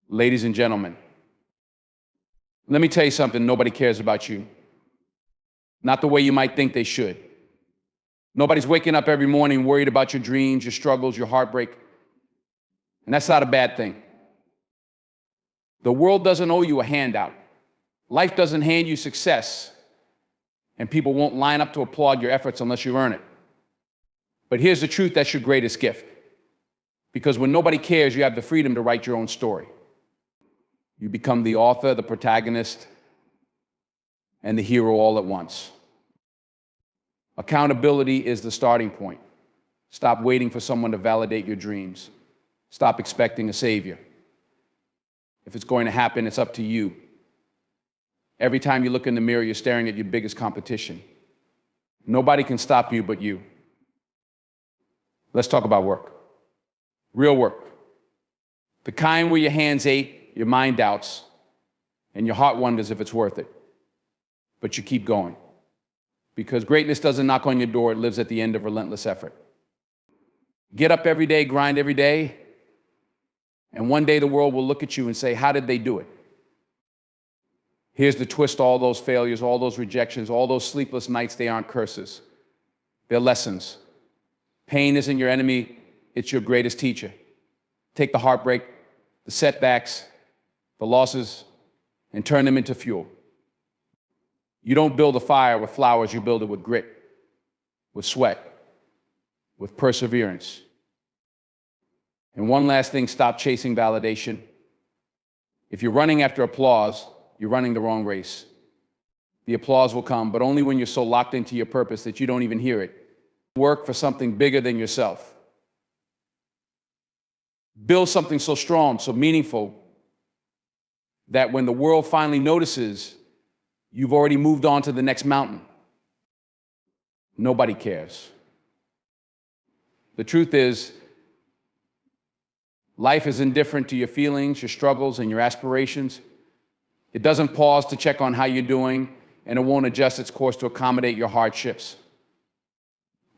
Ladies and gentlemen, let me tell you something. Nobody cares about you. Not the way you might think they should. Nobody's waking up every morning worried about your dreams, your struggles, your heartbreak. And that's not a bad thing. The world doesn't owe you a handout. Life doesn't hand you success. And people won't line up to applaud your efforts unless you earn it. But here's the truth, that's your greatest gift. Because when nobody cares, you have the freedom to write your own story. You become the author, the protagonist, and the hero all at once. Accountability is the starting point. Stop waiting for someone to validate your dreams. Stop expecting a savior. If it's going to happen, it's up to you. Every time you look in the mirror, you're staring at your biggest competition. Nobody can stop you but you. Let's talk about work. Real work. The kind where your hands ache, your mind doubts, and your heart wonders if it's worth it. But you keep going. Because greatness doesn't knock on your door, it lives at the end of relentless effort. Get up every day, grind every day, and one day the world will look at you and say, how did they do it? Here's the twist, all those failures, all those rejections, all those sleepless nights, they aren't curses. They're lessons. Pain isn't your enemy, it's your greatest teacher. Take the heartbreak, the setbacks, the losses, and turn them into fuel. You don't build a fire with flowers, you build it with grit, with sweat, with perseverance. And one last thing, stop chasing validation. If you're running after applause, you're running the wrong race. The applause will come, but only when you're so locked into your purpose that you don't even hear it. Work for something bigger than yourself. Build something so strong, so meaningful, that when the world finally notices, you've already moved on to the next mountain. Nobody cares. The truth is, life is indifferent to your feelings, your struggles, and your aspirations. It doesn't pause to check on how you're doing, and it won't adjust its course to accommodate your hardships.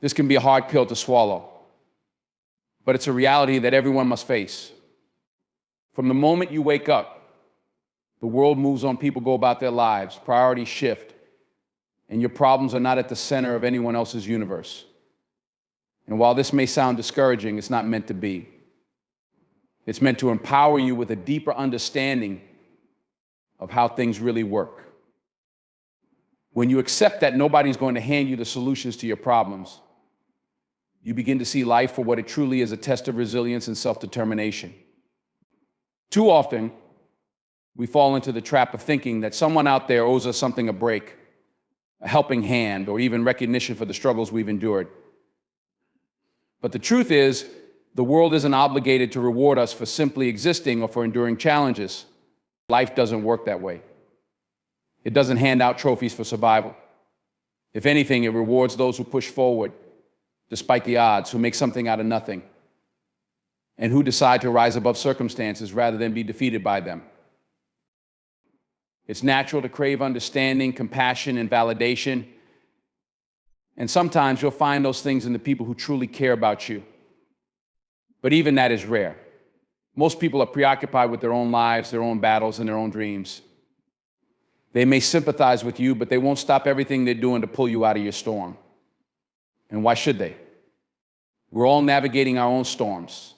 This can be a hard pill to swallow, but it's a reality that everyone must face. From the moment you wake up, the world moves on, people go about their lives, priorities shift, and your problems are not at the center of anyone else's universe. And while this may sound discouraging, it's not meant to be. It's meant to empower you with a deeper understanding of how things really work. When you accept that nobody's going to hand you the solutions to your problems, you begin to see life for what it truly is, a test of resilience and self-determination. Too often, we fall into the trap of thinking that someone out there owes us something, a break, a helping hand, or even recognition for the struggles we've endured. But the truth is, the world isn't obligated to reward us for simply existing or for enduring challenges. Life doesn't work that way. It doesn't hand out trophies for survival. If anything, it rewards those who push forward despite the odds, who make something out of nothing, and who decide to rise above circumstances rather than be defeated by them. It's natural to crave understanding, compassion, and validation. And sometimes you'll find those things in the people who truly care about you. But even that is rare. Most people are preoccupied with their own lives, their own battles, and their own dreams. They may sympathize with you, but they won't stop everything they're doing to pull you out of your storm. And why should they? We're all navigating our own storms.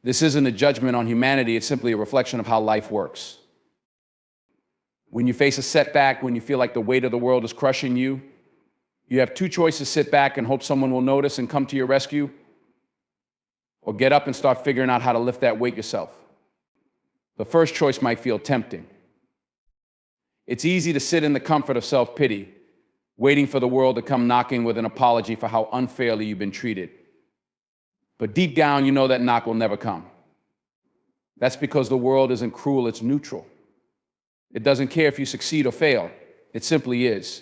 This isn't a judgment on humanity, it's simply a reflection of how life works. When you face a setback, when you feel like the weight of the world is crushing you, you have two choices: sit back and hope someone will notice and come to your rescue, or get up and start figuring out how to lift that weight yourself. The first choice might feel tempting. It's easy to sit in the comfort of self-pity, waiting for the world to come knocking with an apology for how unfairly you've been treated. But deep down, you know that knock will never come. That's because the world isn't cruel, it's neutral. It doesn't care if you succeed or fail. It simply is.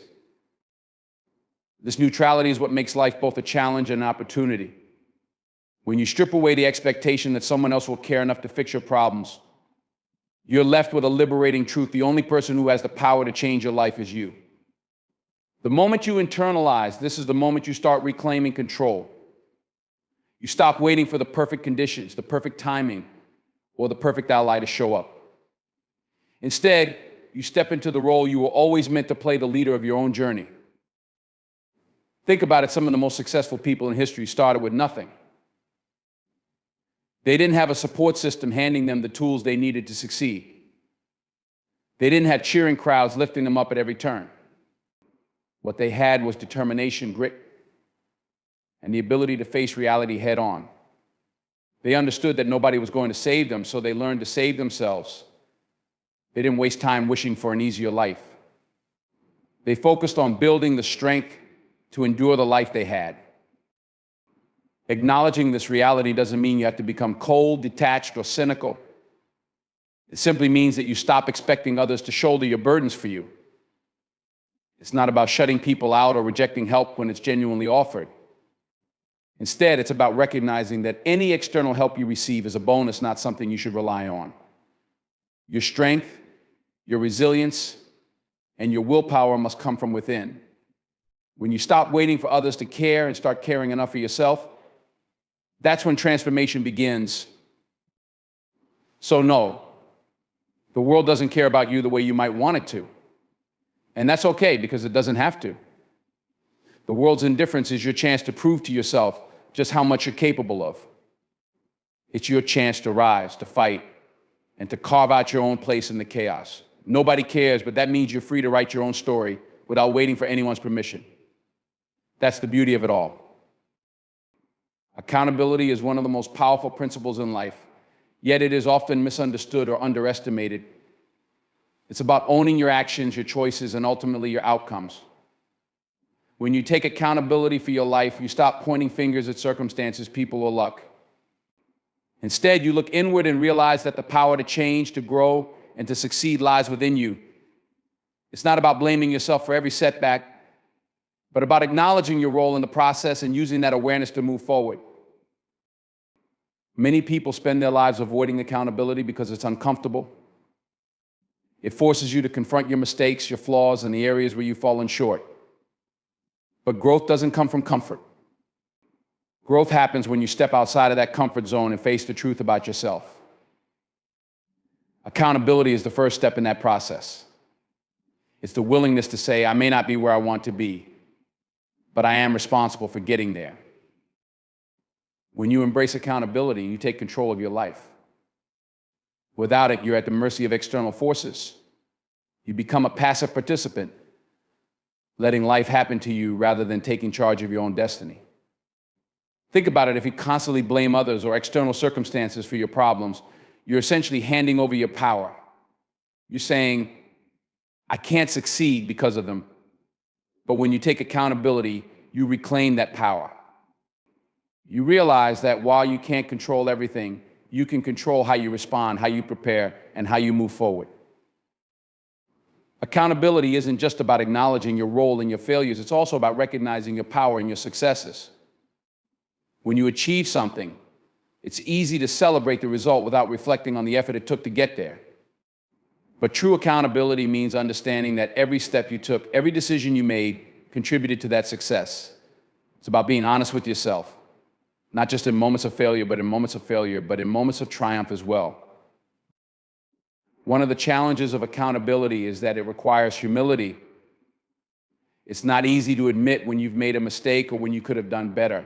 This neutrality is what makes life both a challenge and an opportunity. When you strip away the expectation that someone else will care enough to fix your problems, you're left with a liberating truth. The only person who has the power to change your life is you. The moment you internalize, this is the moment you start reclaiming control. You stop waiting for the perfect conditions, the perfect timing, or the perfect ally to show up. Instead, you step into the role you were always meant to play, the leader of your own journey. Think about it, some of the most successful people in history started with nothing. They didn't have a support system handing them the tools they needed to succeed. They didn't have cheering crowds lifting them up at every turn. What they had was determination, grit, and the ability to face reality head on. They understood that nobody was going to save them, so they learned to save themselves. They didn't waste time wishing for an easier life. They focused on building the strength to endure the life they had. Acknowledging this reality doesn't mean you have to become cold, detached, or cynical. It simply means that you stop expecting others to shoulder your burdens for you. It's not about shutting people out or rejecting help when it's genuinely offered. Instead, it's about recognizing that any external help you receive is a bonus, not something you should rely on. Your strength, your resilience, and your willpower must come from within. When you stop waiting for others to care and start caring enough for yourself, that's when transformation begins. So no, the world doesn't care about you the way you might want it to. And that's okay, because it doesn't have to. The world's indifference is your chance to prove to yourself just how much you're capable of. It's your chance to rise, to fight, and to carve out your own place in the chaos. Nobody cares, but that means you're free to write your own story without waiting for anyone's permission. That's the beauty of it all. Accountability is one of the most powerful principles in life, yet it is often misunderstood or underestimated. It's about owning your actions, your choices, and ultimately your outcomes. When you take accountability for your life, you stop pointing fingers at circumstances, people, or luck. Instead, you look inward and realize that the power to change, to grow, and to succeed lies within you. It's not about blaming yourself for every setback, but about acknowledging your role in the process and using that awareness to move forward. Many people spend their lives avoiding accountability because it's uncomfortable. It forces you to confront your mistakes, your flaws, and the areas where you've fallen short. But growth doesn't come from comfort. Growth happens when you step outside of that comfort zone and face the truth about yourself. Accountability is the first step in that process. It's the willingness to say, I may not be where I want to be, but I am responsible for getting there. When you embrace accountability, you take control of your life. Without it, you're at the mercy of external forces. You become a passive participant, letting life happen to you rather than taking charge of your own destiny. Think about it. If you constantly blame others or external circumstances for your problems, you're essentially handing over your power. You're saying, I can't succeed because of them. But when you take accountability, you reclaim that power. You realize that while you can't control everything, you can control how you respond, how you prepare, and how you move forward. Accountability isn't just about acknowledging your role and your failures. It's also about recognizing your power and your successes. When you achieve something, it's easy to celebrate the result without reflecting on the effort it took to get there. But true accountability means understanding that every step you took, every decision you made, contributed to that success. It's about being honest with yourself, not just in moments of failure, but in moments of triumph as well. One of the challenges of accountability is that it requires humility. It's not easy to admit when you've made a mistake or when you could have done better.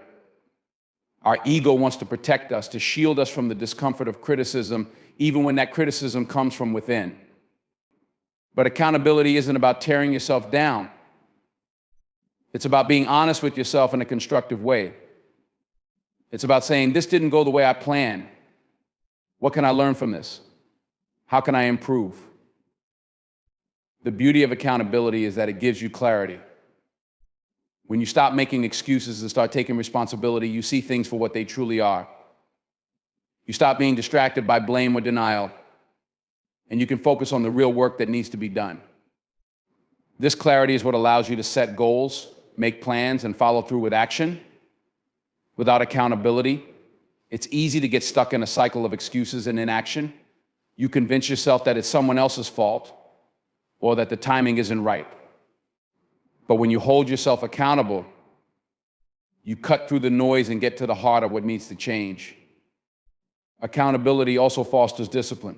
Our ego wants to protect us, to shield us from the discomfort of criticism, even when that criticism comes from within. But accountability isn't about tearing yourself down. It's about being honest with yourself in a constructive way. It's about saying, this didn't go the way I planned. What can I learn from this? How can I improve? The beauty of accountability is that it gives you clarity. When you stop making excuses and start taking responsibility, you see things for what they truly are. You stop being distracted by blame or denial, and you can focus on the real work that needs to be done. This clarity is what allows you to set goals, make plans, and follow through with action. Without accountability, it's easy to get stuck in a cycle of excuses and inaction. You convince yourself that it's someone else's fault or that the timing isn't right. But when you hold yourself accountable, you cut through the noise and get to the heart of what needs to change. Accountability also fosters discipline.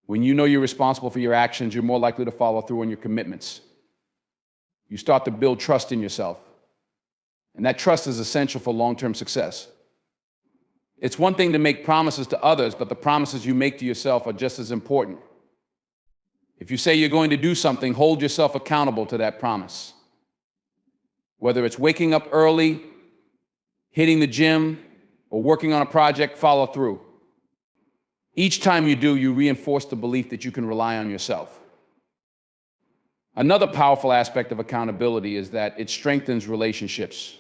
When you know you're responsible for your actions, you're more likely to follow through on your commitments. You start to build trust in yourself. And that trust is essential for long-term success. It's one thing to make promises to others, but the promises you make to yourself are just as important. If you say you're going to do something, hold yourself accountable to that promise. Whether it's waking up early, hitting the gym, or working on a project, follow through. Each time you do, you reinforce the belief that you can rely on yourself. Another powerful aspect of accountability is that it strengthens relationships.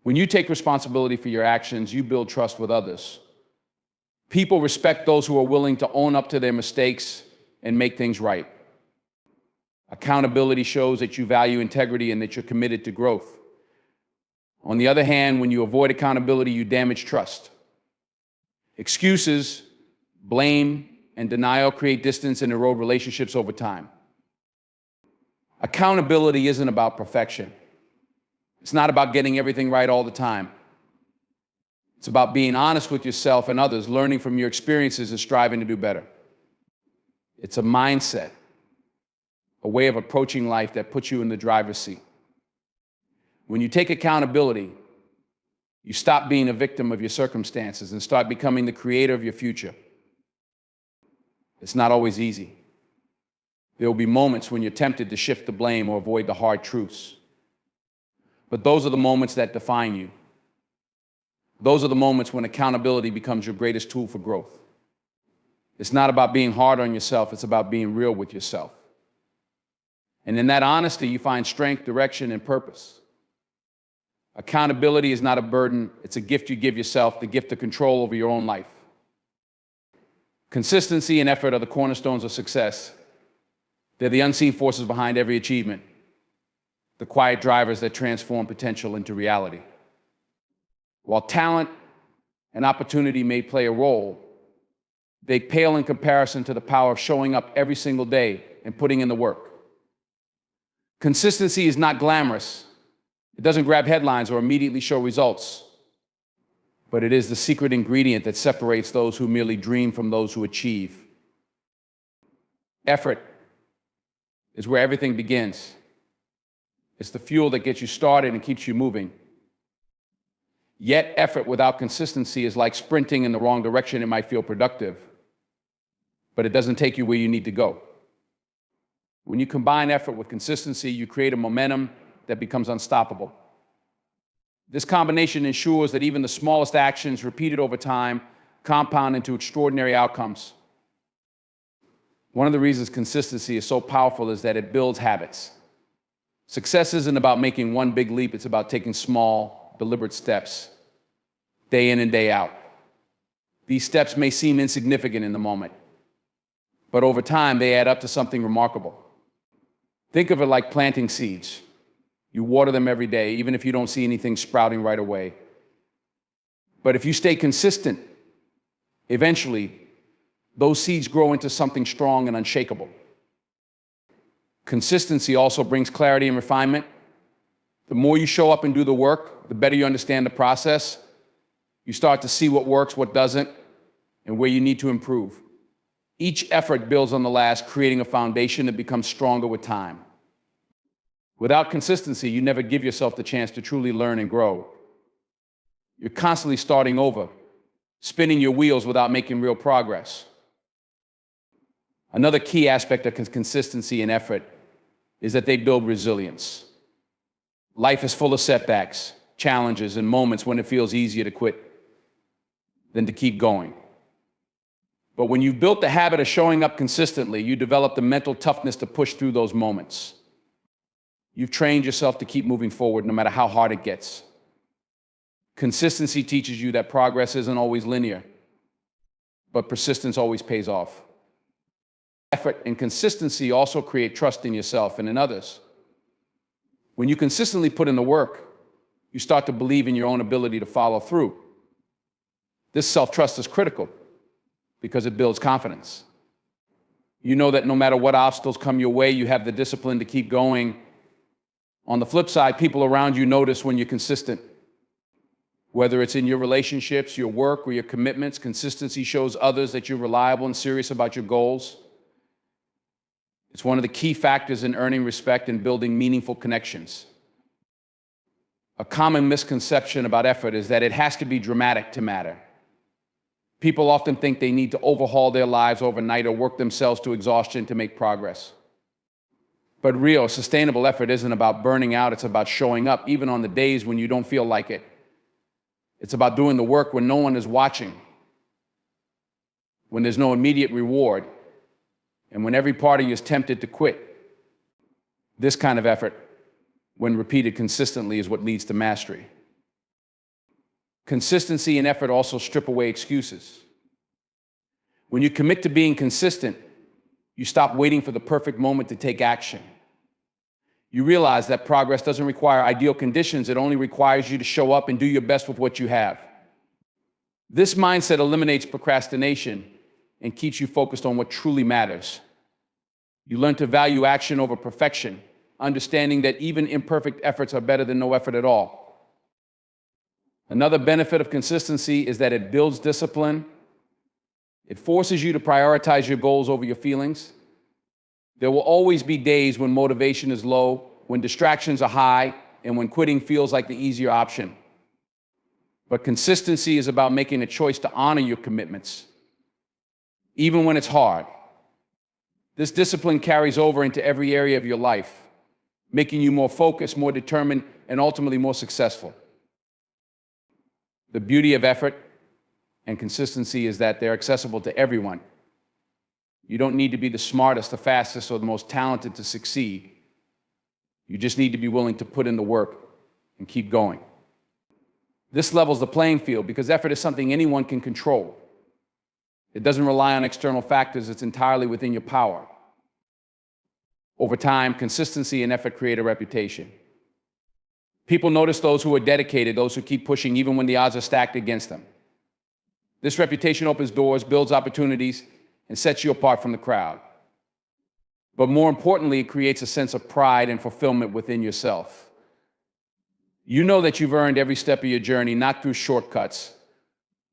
When you take responsibility for your actions, you build trust with others. People respect those who are willing to own up to their mistakes and make things right. Accountability shows that you value integrity and that you're committed to growth. On the other hand, when you avoid accountability, you damage trust. Excuses, blame, and denial create distance and erode relationships over time. Accountability isn't about perfection. It's not about getting everything right all the time. It's about being honest with yourself and others, learning from your experiences and striving to do better. It's a mindset, a way of approaching life that puts you in the driver's seat. When you take accountability, you stop being a victim of your circumstances and start becoming the creator of your future. It's not always easy. There will be moments when you're tempted to shift the blame or avoid the hard truths. But those are the moments that define you. Those are the moments when accountability becomes your greatest tool for growth. It's not about being hard on yourself, it's about being real with yourself. And in that honesty, you find strength, direction, and purpose. Accountability is not a burden, it's a gift you give yourself, the gift of control over your own life. Consistency and effort are the cornerstones of success. They're the unseen forces behind every achievement, the quiet drivers that transform potential into reality. While talent and opportunity may play a role, they pale in comparison to the power of showing up every single day and putting in the work. Consistency is not glamorous. It doesn't grab headlines or immediately show results, but it is the secret ingredient that separates those who merely dream from those who achieve. Effort is where everything begins. It's the fuel that gets you started and keeps you moving. Yet effort without consistency is like sprinting in the wrong direction. It might feel productive, but it doesn't take you where you need to go. When you combine effort with consistency, you create a momentum that becomes unstoppable. This combination ensures that even the smallest actions repeated over time compound into extraordinary outcomes. One of the reasons consistency is so powerful is that it builds habits. Success isn't about making one big leap, it's about taking small, deliberate steps, day in and day out. These steps may seem insignificant in the moment, but over time they add up to something remarkable. Think of it like planting seeds. You water them every day, even if you don't see anything sprouting right away. But if you stay consistent, eventually, those seeds grow into something strong and unshakable. Consistency also brings clarity and refinement. The more you show up and do the work, the better you understand the process. You start to see what works, what doesn't, and where you need to improve. Each effort builds on the last, creating a foundation that becomes stronger with time. Without consistency, you never give yourself the chance to truly learn and grow. You're constantly starting over, spinning your wheels without making real progress. Another key aspect of consistency and effort is that they build resilience. Life is full of setbacks, challenges, and moments when it feels easier to quit than to keep going. But when you've built the habit of showing up consistently, you develop the mental toughness to push through those moments. You've trained yourself to keep moving forward no matter how hard it gets. Consistency teaches you that progress isn't always linear, but persistence always pays off. Effort and consistency also create trust in yourself and in others. When you consistently put in the work, you start to believe in your own ability to follow through. This self-trust is critical because it builds confidence. You know that no matter what obstacles come your way, you have the discipline to keep going. On the flip side, people around you notice when you're consistent. Whether it's in your relationships, your work, or your commitments, consistency shows others that you're reliable and serious about your goals. It's one of the key factors in earning respect and building meaningful connections. A common misconception about effort is that it has to be dramatic to matter. People often think they need to overhaul their lives overnight or work themselves to exhaustion to make progress. But real, sustainable effort isn't about burning out, it's about showing up, even on the days when you don't feel like it. It's about doing the work when no one is watching, when there's no immediate reward, and when every part of you is tempted to quit. This kind of effort, when repeated consistently, is what leads to mastery. Consistency and effort also strip away excuses. When you commit to being consistent, you stop waiting for the perfect moment to take action. You realize that progress doesn't require ideal conditions, it only requires you to show up and do your best with what you have. This mindset eliminates procrastination and keeps you focused on what truly matters. You learn to value action over perfection, understanding that even imperfect efforts are better than no effort at all. Another benefit of consistency is that it builds discipline. It forces you to prioritize your goals over your feelings. There will always be days when motivation is low, when distractions are high, and when quitting feels like the easier option. But consistency is about making a choice to honor your commitments, even when it's hard. This discipline carries over into every area of your life, making you more focused, more determined, and ultimately more successful. The beauty of effort and consistency is that they're accessible to everyone. You don't need to be the smartest, the fastest, or the most talented to succeed. You just need to be willing to put in the work and keep going. This levels the playing field because effort is something anyone can control. It doesn't rely on external factors, it's entirely within your power. Over time, consistency and effort create a reputation. People notice those who are dedicated, those who keep pushing even when the odds are stacked against them. This reputation opens doors, builds opportunities, and sets you apart from the crowd. But more importantly, it creates a sense of pride and fulfillment within yourself. You know that you've earned every step of your journey, not through shortcuts,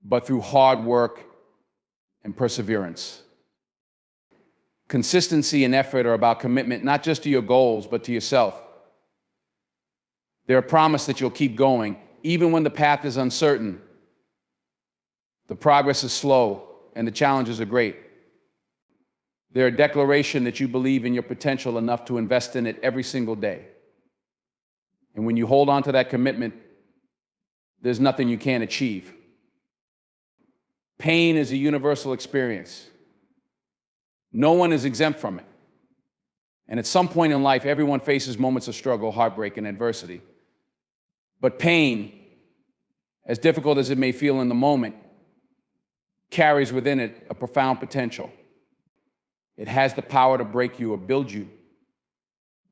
but through hard work and perseverance. Consistency and effort are about commitment, not just to your goals, but to yourself. They're a promise that you'll keep going, even when the path is uncertain, the progress is slow, and the challenges are great. They're a declaration that you believe in your potential enough to invest in it every single day. And when you hold on to that commitment, there's nothing you can't achieve. Pain is a universal experience. No one is exempt from it. And at some point in life, everyone faces moments of struggle, heartbreak, and adversity. But pain, as difficult as it may feel in the moment, carries within it a profound potential. It has the power to break you or build you,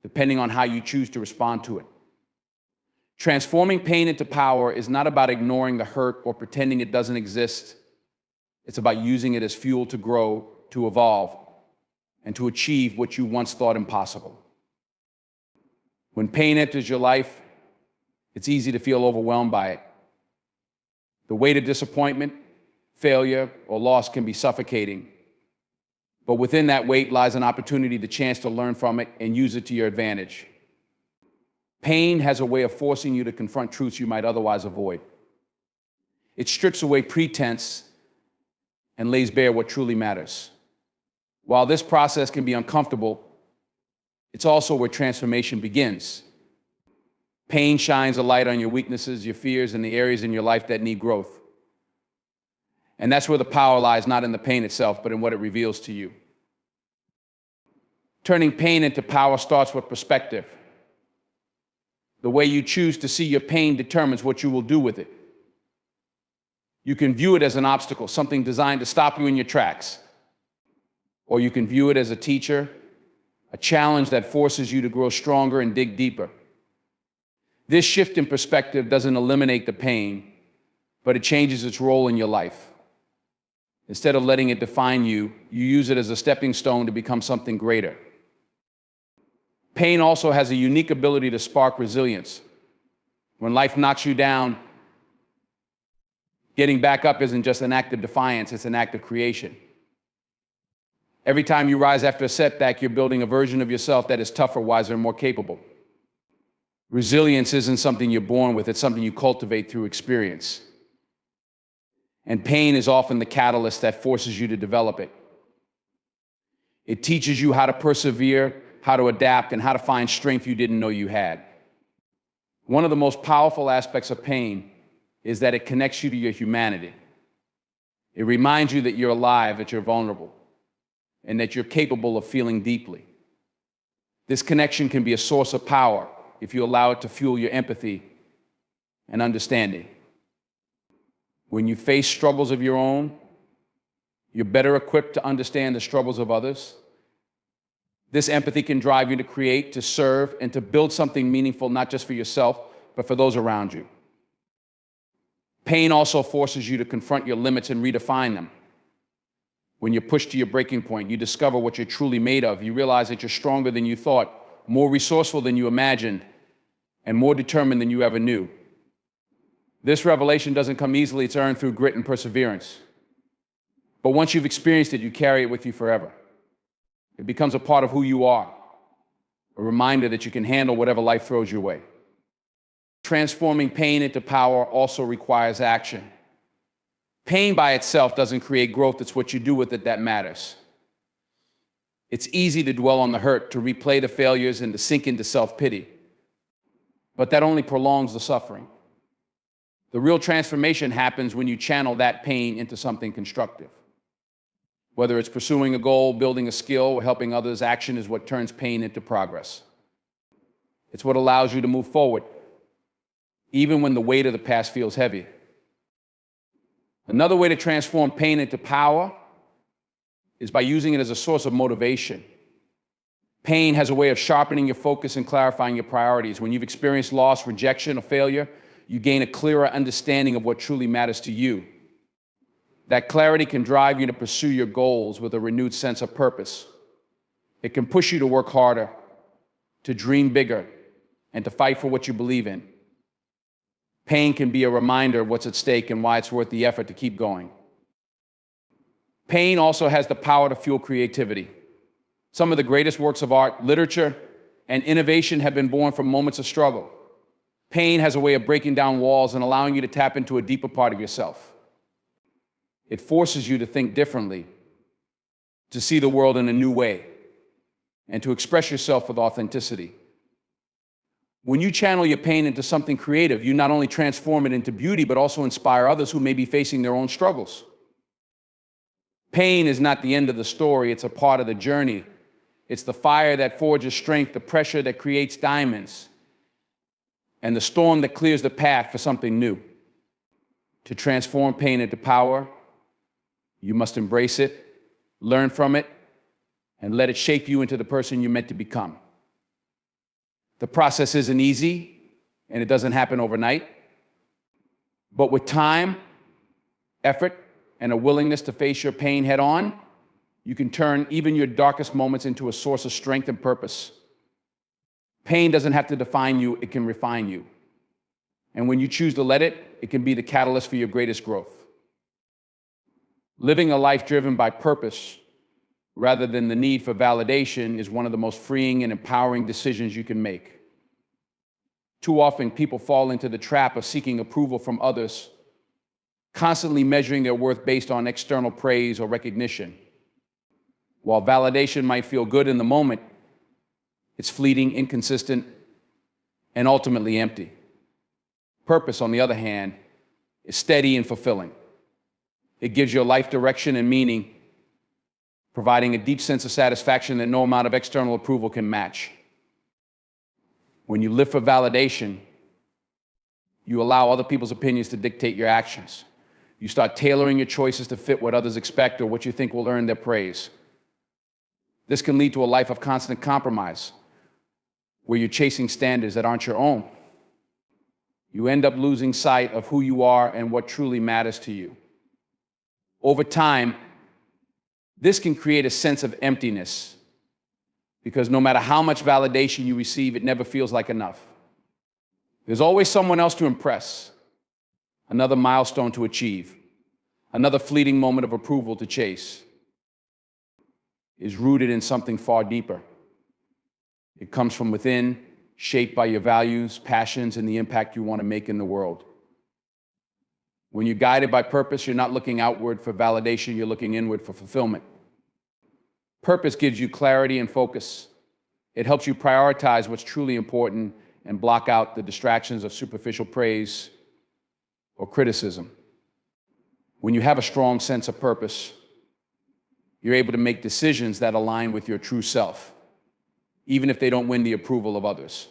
depending on how you choose to respond to it. Transforming pain into power is not about ignoring the hurt or pretending it doesn't exist. It's about using it as fuel to grow, to evolve, and to achieve what you once thought impossible. When pain enters your life, it's easy to feel overwhelmed by it. The weight of disappointment, failure, or loss can be suffocating. But within that weight lies an opportunity, the chance to learn from it and use it to your advantage. Pain has a way of forcing you to confront truths you might otherwise avoid. It strips away pretense and lays bare what truly matters. While this process can be uncomfortable, it's also where transformation begins. Pain shines a light on your weaknesses, your fears, and the areas in your life that need growth. And that's where the power lies, not in the pain itself, but in what it reveals to you. Turning pain into power starts with perspective. The way you choose to see your pain determines what you will do with it. You can view it as an obstacle, something designed to stop you in your tracks. Or you can view it as a teacher, a challenge that forces you to grow stronger and dig deeper. This shift in perspective doesn't eliminate the pain, but it changes its role in your life. Instead of letting it define you, you use it as a stepping stone to become something greater. Pain also has a unique ability to spark resilience. When life knocks you down, Getting back up isn't just an act of defiance, it's an act of creation. Every time you rise after a setback, you're building a version of yourself that is tougher, wiser, and more capable. Resilience isn't something you're born with, it's something you cultivate through experience. And pain is often the catalyst that forces you to develop it. It teaches you how to persevere, how to adapt, and how to find strength you didn't know you had. One of the most powerful aspects of pain is that it connects you to your humanity. It reminds you that you're alive, that you're vulnerable, and that you're capable of feeling deeply. This connection can be a source of power if you allow it to fuel your empathy and understanding. When you face struggles of your own, you're better equipped to understand the struggles of others. This empathy can drive you to create, to serve, and to build something meaningful, not just for yourself, but for those around you. Pain also forces you to confront your limits and redefine them. When you're pushed to your breaking point, you discover what you're truly made of. You realize that you're stronger than you thought, more resourceful than you imagined, and more determined than you ever knew. This revelation doesn't come easily. It's earned through grit and perseverance. But once you've experienced it, you carry it with you forever. It becomes a part of who you are, a reminder that you can handle whatever life throws your way. Transforming pain into power also requires action. Pain by itself doesn't create growth. It's what you do with it that matters. It's easy to dwell on the hurt, to replay the failures, and to sink into self-pity. But that only prolongs the suffering. The real transformation happens when you channel that pain into something constructive. Whether it's pursuing a goal, building a skill, or helping others, action is what turns pain into progress. It's what allows you to move forward, even when the weight of the past feels heavy. Another way to transform pain into power is by using it as a source of motivation. Pain has a way of sharpening your focus and clarifying your priorities. When you've experienced loss, rejection, or failure, you gain a clearer understanding of what truly matters to you. That clarity can drive you to pursue your goals with a renewed sense of purpose. It can push you to work harder, to dream bigger, and to fight for what you believe in. Pain can be a reminder of what's at stake and why it's worth the effort to keep going. Pain also has the power to fuel creativity. Some of the greatest works of art, literature, and innovation have been born from moments of struggle. Pain has a way of breaking down walls and allowing you to tap into a deeper part of yourself. It forces you to think differently, to see the world in a new way, and to express yourself with authenticity. When you channel your pain into something creative, you not only transform it into beauty, but also inspire others who may be facing their own struggles. Pain is not the end of the story, it's a part of the journey. It's the fire that forges strength, the pressure that creates diamonds, and the storm that clears the path for something new. To transform pain into power, you must embrace it, learn from it, and let it shape you into the person you're meant to become. The process isn't easy, and it doesn't happen overnight. But with time, effort, and a willingness to face your pain head on, you can turn even your darkest moments into a source of strength and purpose. Pain doesn't have to define you, it can refine you. And when you choose to let it, it can be the catalyst for your greatest growth. Living a life driven by purpose rather than the need for validation is one of the most freeing and empowering decisions you can make. Too often, people fall into the trap of seeking approval from others, constantly measuring their worth based on external praise or recognition. While validation might feel good in the moment, it's fleeting, inconsistent, and ultimately empty. Purpose, on the other hand, is steady and fulfilling. It gives your life direction and meaning, providing a deep sense of satisfaction that no amount of external approval can match. When you live for validation, you allow other people's opinions to dictate your actions. You start tailoring your choices to fit what others expect or what you think will earn their praise. This can lead to a life of constant compromise, where you're chasing standards that aren't your own. You end up losing sight of who you are and what truly matters to you. Over time, this can create a sense of emptiness, because no matter how much validation you receive, it never feels like enough. There's always someone else to impress, another milestone to achieve, another fleeting moment of approval to chase, is rooted in something far deeper. It comes from within, shaped by your values, passions, and the impact you want to make in the world. When you're guided by purpose, you're not looking outward for validation, you're looking inward for fulfillment. Purpose gives you clarity and focus. It helps you prioritize what's truly important and block out the distractions of superficial praise or criticism. When you have a strong sense of purpose, you're able to make decisions that align with your true self, even if they don't win the approval of others.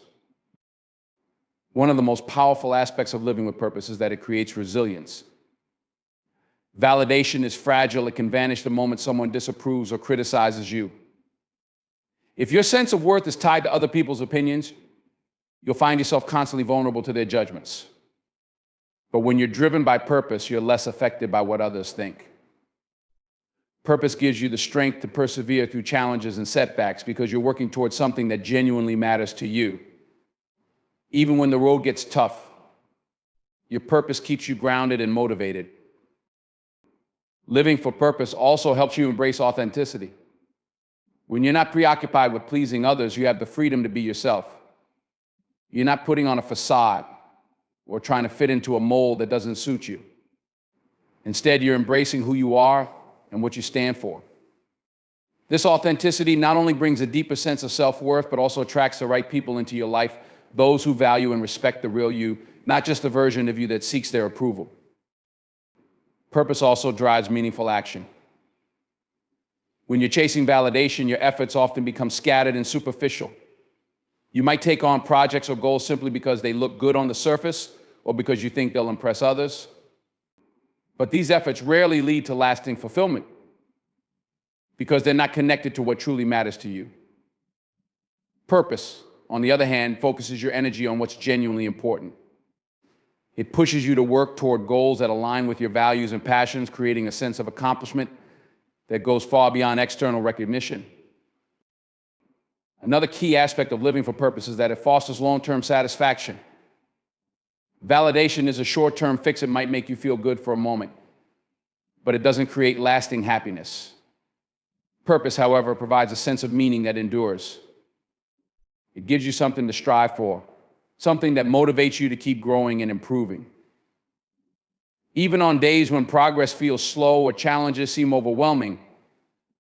One of the most powerful aspects of living with purpose is that it creates resilience. Validation is fragile. It can vanish the moment someone disapproves or criticizes you. If your sense of worth is tied to other people's opinions, you'll find yourself constantly vulnerable to their judgments. But when you're driven by purpose, you're less affected by what others think. Purpose gives you the strength to persevere through challenges and setbacks because you're working towards something that genuinely matters to you. Even when the road gets tough, your purpose keeps you grounded and motivated. Living for purpose also helps you embrace authenticity. When you're not preoccupied with pleasing others, you have the freedom to be yourself. You're not putting on a facade or trying to fit into a mold that doesn't suit you. Instead, you're embracing who you are and what you stand for. This authenticity not only brings a deeper sense of self-worth, but also attracts the right people into your life, those who value and respect the real you, not just the version of you that seeks their approval. Purpose also drives meaningful action. When you're chasing validation, your efforts often become scattered and superficial. You might take on projects or goals simply because they look good on the surface or because you think they'll impress others. But these efforts rarely lead to lasting fulfillment because they're not connected to what truly matters to you. Purpose, on the other hand, focuses your energy on what's genuinely important. It pushes you to work toward goals that align with your values and passions, creating a sense of accomplishment that goes far beyond external recognition. Another key aspect of living for purpose is that it fosters long-term satisfaction. Validation is a short-term fix. It might make you feel good for a moment, but it doesn't create lasting happiness. Purpose, however, provides a sense of meaning that endures. It gives you something to strive for, something that motivates you to keep growing and improving. Even on days when progress feels slow or challenges seem overwhelming,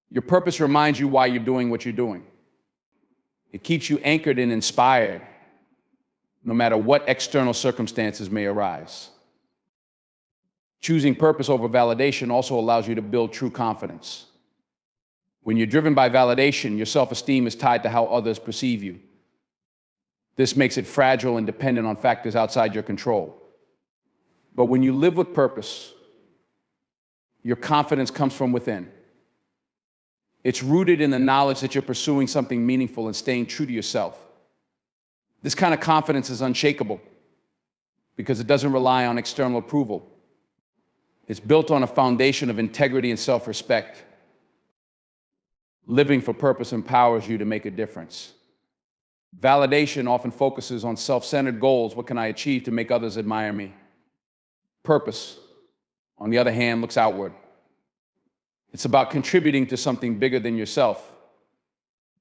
your purpose reminds you why you're doing what you're doing. It keeps you anchored and inspired, no matter what external circumstances may arise. Choosing purpose over validation also allows you to build true confidence. When you're driven by validation, your self-esteem is tied to how others perceive you. This makes it fragile and dependent on factors outside your control. But when you live with purpose, your confidence comes from within. It's rooted in the knowledge that you're pursuing something meaningful and staying true to yourself. This kind of confidence is unshakable because it doesn't rely on external approval. It's built on a foundation of integrity and self-respect. Living for purpose empowers you to make a difference. Validation often focuses on self-centered goals. What can I achieve to make others admire me? Purpose, on the other hand, looks outward. It's about contributing to something bigger than yourself,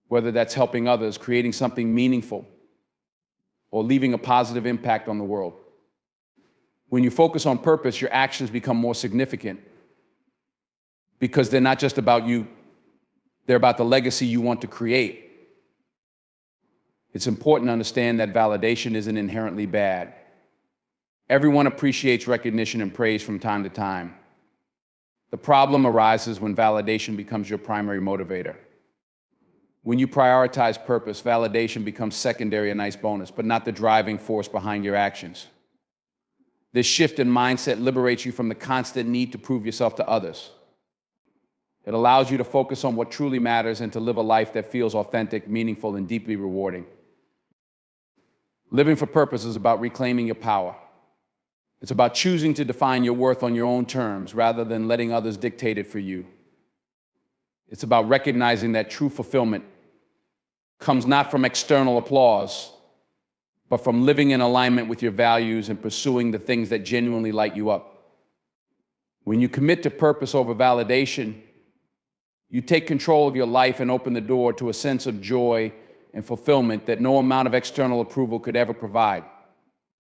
whether that's helping others, creating something meaningful, or leaving a positive impact on the world. When you focus on purpose, your actions become more significant because they're not just about you, they're about the legacy you want to create. It's important to understand that validation isn't inherently bad. Everyone appreciates recognition and praise from time to time. The problem arises when validation becomes your primary motivator. When you prioritize purpose, validation becomes secondary, a nice bonus, but not the driving force behind your actions. This shift in mindset liberates you from the constant need to prove yourself to others. It allows you to focus on what truly matters and to live a life that feels authentic, meaningful, and deeply rewarding. Living for purpose is about reclaiming your power. It's about choosing to define your worth on your own terms rather than letting others dictate it for you. It's about recognizing that true fulfillment comes not from external applause, but from living in alignment with your values and pursuing the things that genuinely light you up. When you commit to purpose over validation, you take control of your life and open the door to a sense of joy and fulfillment that no amount of external approval could ever provide.